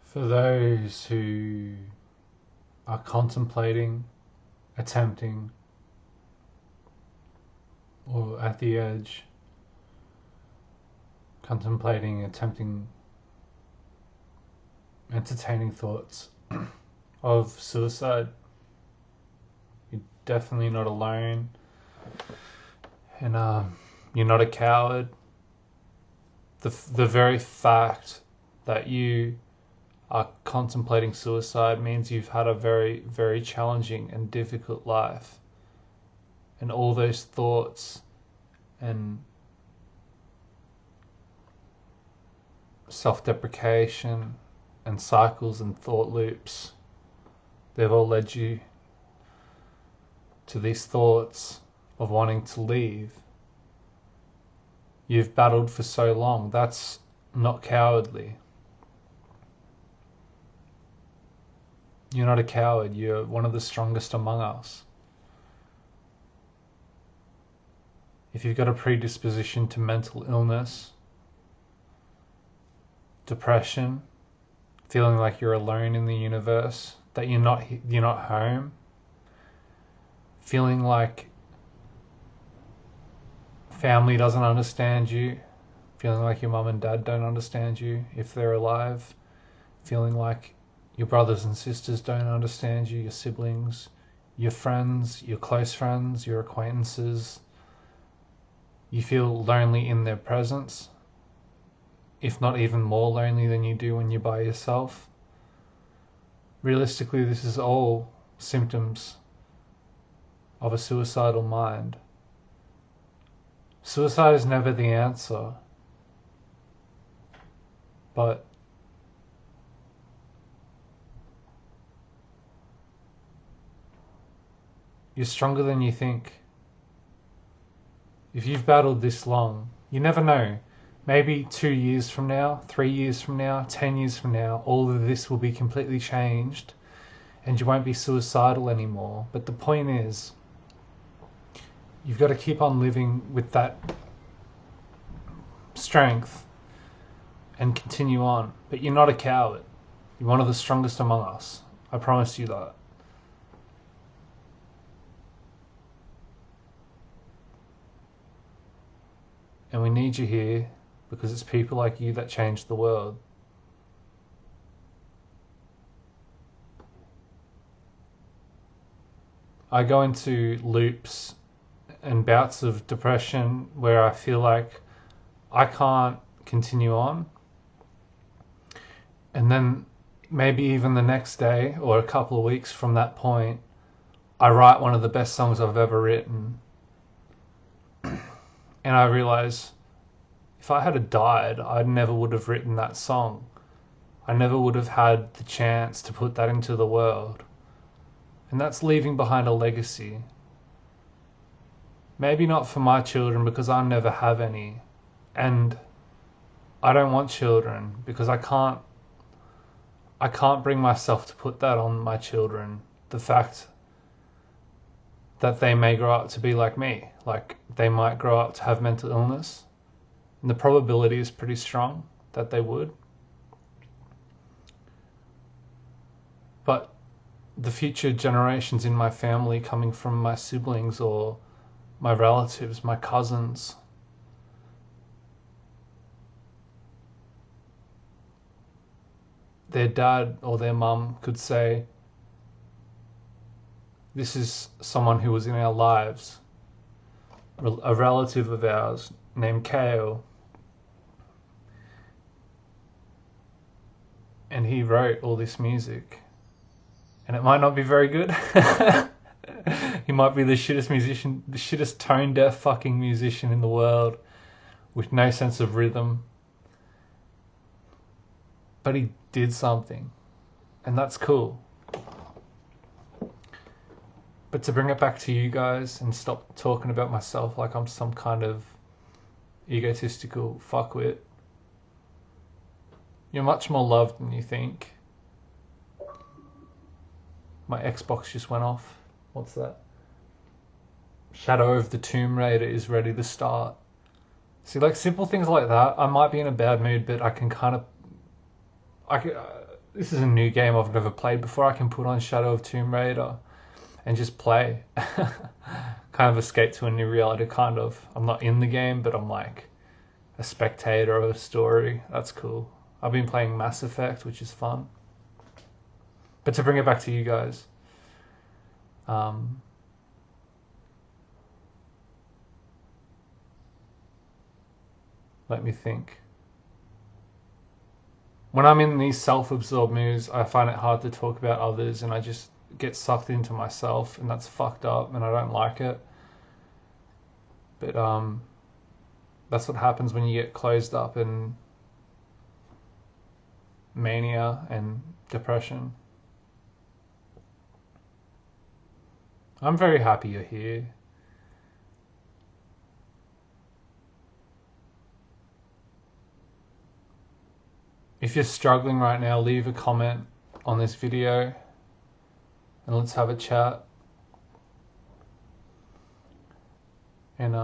For those who are contemplating, attempting, or at the edge, contemplating, attempting, entertaining thoughts of suicide, you're definitely not alone, and you're not a coward. The very fact that you are contemplating suicide means you've had a very, very challenging and difficult life. And all those thoughts and self-deprecation and cycles and thought loops, they've all led you to these thoughts of wanting to leave. You've battled for so long. That's not cowardly. You're not a coward. You're one of the strongest among us. If you've got a predisposition to mental illness, depression, feeling like you're alone in the universe, that you're not home, feeling like family doesn't understand you, feeling like your mum and dad don't understand you if they're alive, feeling like your brothers and sisters don't understand you, your siblings, your friends, your close friends, your acquaintances. You feel lonely in their presence, if not even more lonely than you do when you're by yourself. Realistically, this is all symptoms of a suicidal mind. Suicide is never the answer, but you're stronger than you think. If you've battled this long, you never know. Maybe 2 years from now, 3 years from now, 10 years from now, all of this will be completely changed and you won't be suicidal anymore. But the point is, you've got to keep on living with that strength and continue on. But you're not a coward. You're one of the strongest among us. I promise you that. And we need you here because it's people like you that change the world. I go into loops and bouts of depression where I feel like I can't continue on. And then maybe even the next day or a couple of weeks from that point, I write one of the best songs I've ever written. And I realize if I had died, I never would have written that song. I never would have had the chance to put that into the world. And that's leaving behind a legacy. Maybe not for my children because I never have any. And I don't want children because I can't bring myself to put that on my children. The fact that they may grow up to be like me. Like they might grow up to have mental illness. And the probability is pretty strong that they would. But the future generations in my family coming from my siblings or my relatives, my cousins, their dad or their mum could say, this is someone who was in our lives, a relative of ours named Kale, and he wrote all this music, and it might not be very good. He might be the shittest musician, the shittest tone deaf fucking musician in the world with no sense of rhythm, but he did something, and that's cool. But to bring it back to you guys and stop talking about myself like I'm some kind of egotistical fuckwit, you're much more loved than you think. My Xbox just went off. What's that? Shadow of the Tomb Raider is ready to start. See, like simple things like that. I might be in a bad mood, but I can kind of, this is a new game I've never played before. I can put on Shadow of Tomb Raider and just play. Kind of escape to a new reality, kind of. I'm not in the game, but I'm like a spectator of a story. That's cool. I've been playing Mass Effect, which is fun. But to bring it back to you guys, let me think. When I'm in these self-absorbed moods, I find it hard to talk about others, and I just get sucked into myself, and that's fucked up, and I don't like it. But that's what happens when you get closed up in mania and depression. I'm very happy you're here. If you're struggling right now, leave a comment on this video and let's have a chat. And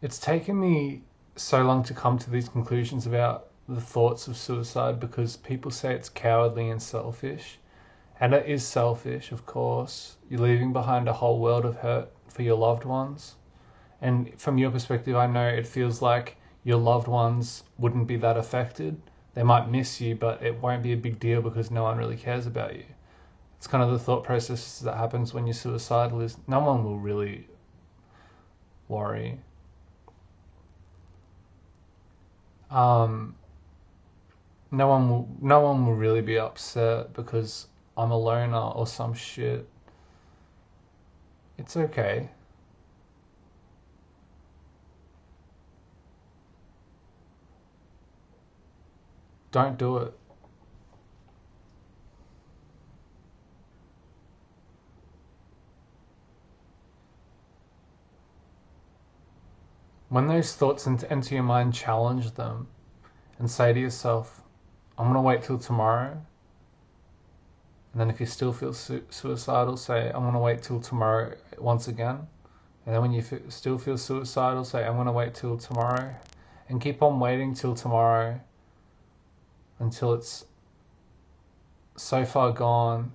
it's taken me so long to come to these conclusions about the thoughts of suicide, because people say it's cowardly and selfish. And it is selfish, of course. You're leaving behind a whole world of hurt for your loved ones. And from your perspective, I know it feels like your loved ones wouldn't be that affected. They might miss you, but it won't be a big deal because no one really cares about you. It's kind of the thought process that happens when you're suicidal, is no one will really worry. No one will really be upset because I'm a loner or some shit. It's okay. Don't do it. When those thoughts enter your mind, challenge them and say to yourself, I'm going to wait till tomorrow. And then if you still feel suicidal, say, I'm going to wait till tomorrow once again. And then when you still feel suicidal, say, I'm going to wait till tomorrow. And keep on waiting till tomorrow until it's so far gone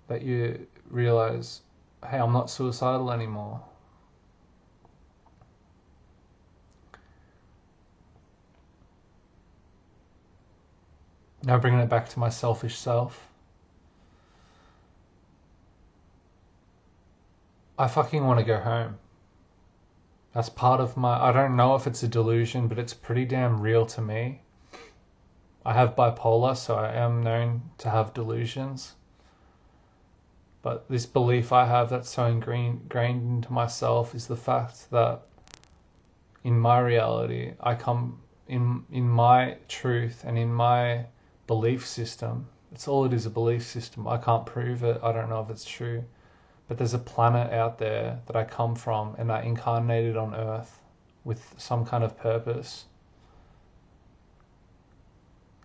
that you realize, hey, I'm not suicidal anymore. Now bringing it back to my selfish self. I fucking want to go home. That's part of my, I don't know if it's a delusion, but it's pretty damn real to me. I have bipolar, so I am known to have delusions. But this belief I have that's so ingrained into myself is the fact that in my reality, I come in my truth and in my belief system. It's all it is, a belief system. I can't prove it. I don't know if it's true. But there's a planet out there that I come from, and I incarnated on Earth with some kind of purpose.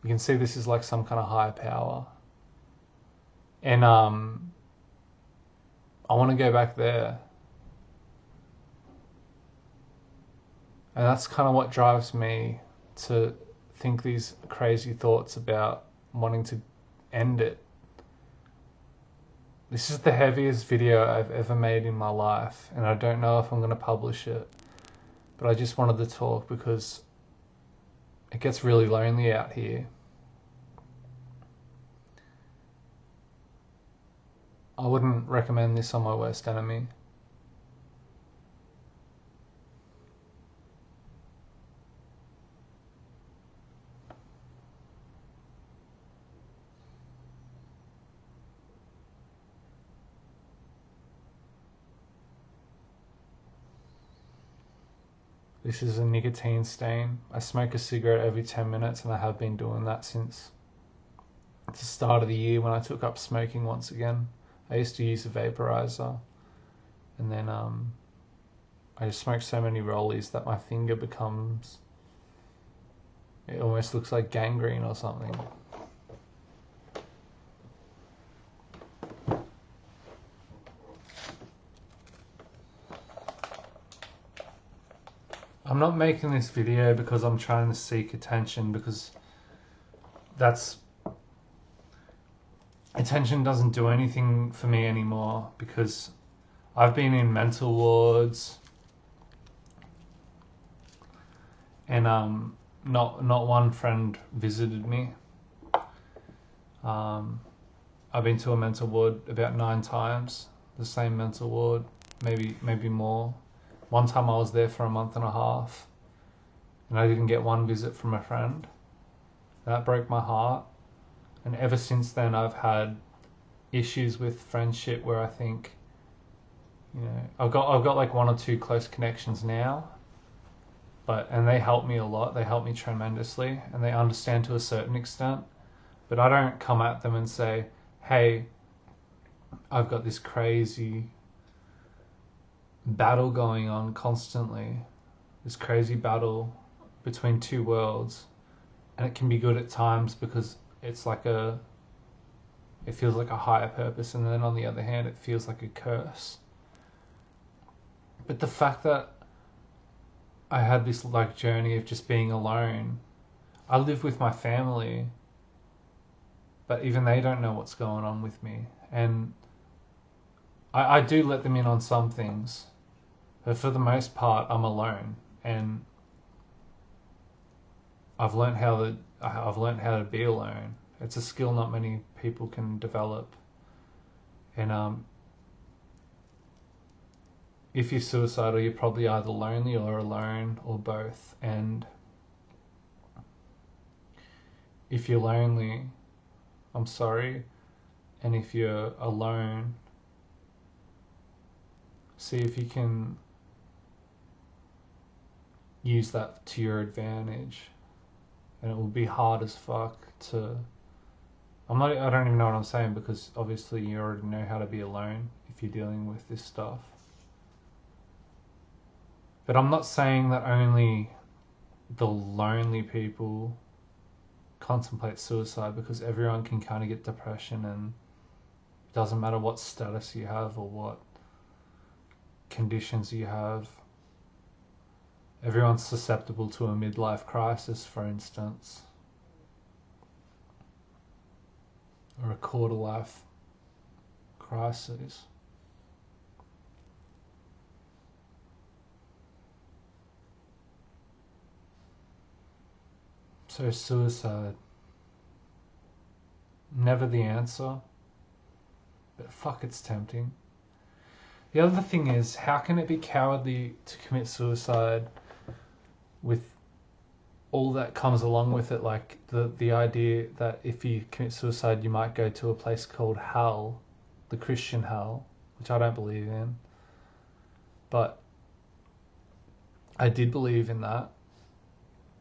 You can see this is like some kind of higher power. And I want to go back there. And that's kind of what drives me to think these crazy thoughts about wanting to end it. This is the heaviest video I've ever made in my life, and I don't know if I'm going to publish it, but I just wanted to talk because it gets really lonely out here. I wouldn't recommend this on my worst enemy. This is a nicotine stain. I smoke a cigarette every 10 minutes, and I have been doing that since the start of the year when I took up smoking once again. I used to use a vaporizer, and then I just smoke so many rollies that my finger becomes, it almost looks like gangrene or something. I'm not making this video because I'm trying to seek attention, because attention doesn't do anything for me anymore, because I've been in mental wards and not one friend visited me. I've been to a mental ward about 9 times, the same mental ward, maybe more. One time I was there for a month and a half and I didn't get one visit from a friend. That broke my heart. And ever since then I've had issues with friendship where I think, I've got like 1 or 2 close connections now, and they help me a lot. They help me tremendously and they understand to a certain extent. But I don't come at them and say, hey, I've got this crazy battle going on constantly, this crazy battle between 2 worlds, and it can be good at times because it's like it feels like a higher purpose, and then on the other hand it feels like a curse. But the fact that I had this like journey of just being alone, I live with my family, but even they don't know what's going on with me, and I do let them in on some things, but for the most part I'm alone, and I've learned how to be alone. It's a skill not many people can develop, and if you're suicidal, you're probably either lonely or alone or both. And if you're lonely, I'm sorry, and if you're alone, see if you can use that to your advantage. And it will be hard as fuck to... I don't even know what I'm saying, because obviously you already know how to be alone if you're dealing with this stuff. But I'm not saying that only the lonely people contemplate suicide, because everyone can kind of get depression, and it doesn't matter what status you have or what conditions you have. Everyone's susceptible to a midlife crisis, for instance, or a quarter life crisis. So suicide, never the answer, but fuck, it's tempting. The other thing is, how can it be cowardly to commit suicide with all that comes along with it, like the idea that if you commit suicide you might go to a place called hell, the Christian hell, which I don't believe in, but I did believe in that,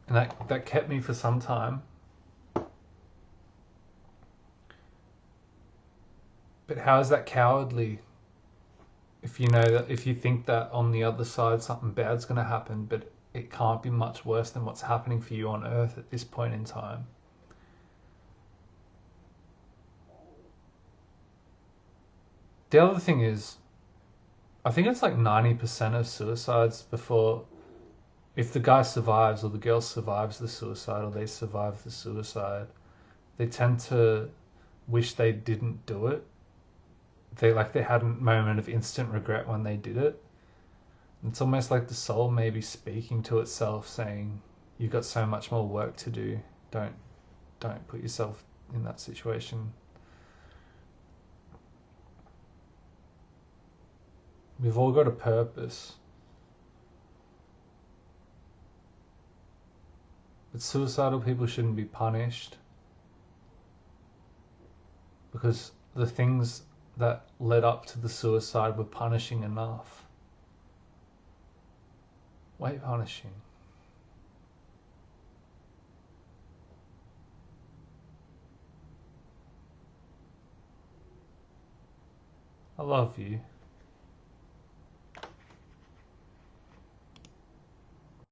and that kept me for some time. But how is that cowardly if you think that on the other side something bad's going to happen, but it can't be much worse than what's happening for you on Earth at this point in time? The other thing is, I think it's like 90% of suicides before, if the guy survives or the girl survives the suicide or they survive the suicide, they tend to wish they didn't do it. They had a moment of instant regret when they did it. It's almost like the soul may be speaking to itself, saying, you've got so much more work to do. Don't put yourself in that situation. We've all got a purpose. But suicidal people shouldn't be punished, because the things that led up to the suicide were punishing enough. Way punishing. I love you.